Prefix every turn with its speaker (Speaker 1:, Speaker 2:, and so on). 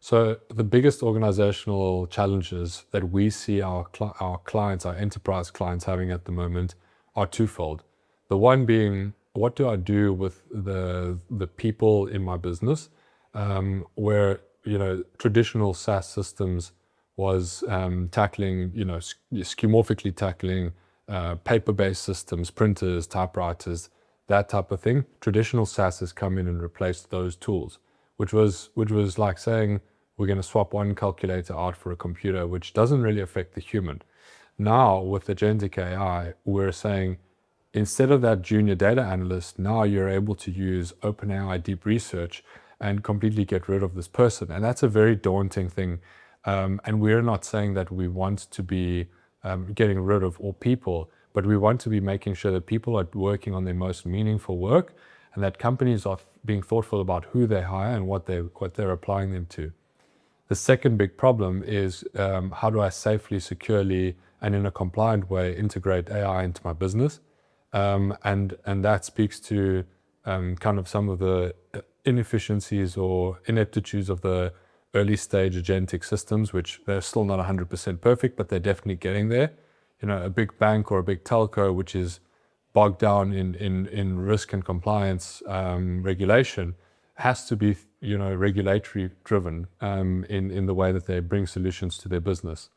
Speaker 1: So the biggest organizational challenges that we see our clients, our enterprise clients having at the moment are twofold. The one being, what do I do with the people in my business, where traditional SaaS systems was tackling, skeuomorphically tackling paper-based systems, printers, typewriters, that type of thing. Traditional SaaS has come in and replaced those tools, which was like saying we're going to swap one calculator out for a computer, which doesn't really affect the human. Now with agentic AI, we're saying instead of that junior data analyst, now you're able to use OpenAI deep research and completely get rid of this person. And that's a very daunting thing. And we're not saying that we want to be getting rid of all people, but we want to be making sure that people are working on their most meaningful work, and that companies are being thoughtful about who they hire and what they're applying them to. The second big problem is how do I safely, securely, and in a compliant way integrate AI into my business? And that speaks to kind of some of the inefficiencies or ineptitudes of the early stage agentic systems, which they're still not 100% perfect, but they're definitely getting there. A big bank or a big telco, which is bogged down in risk and compliance regulation, has to be regulatory driven in the way that they bring solutions to their business.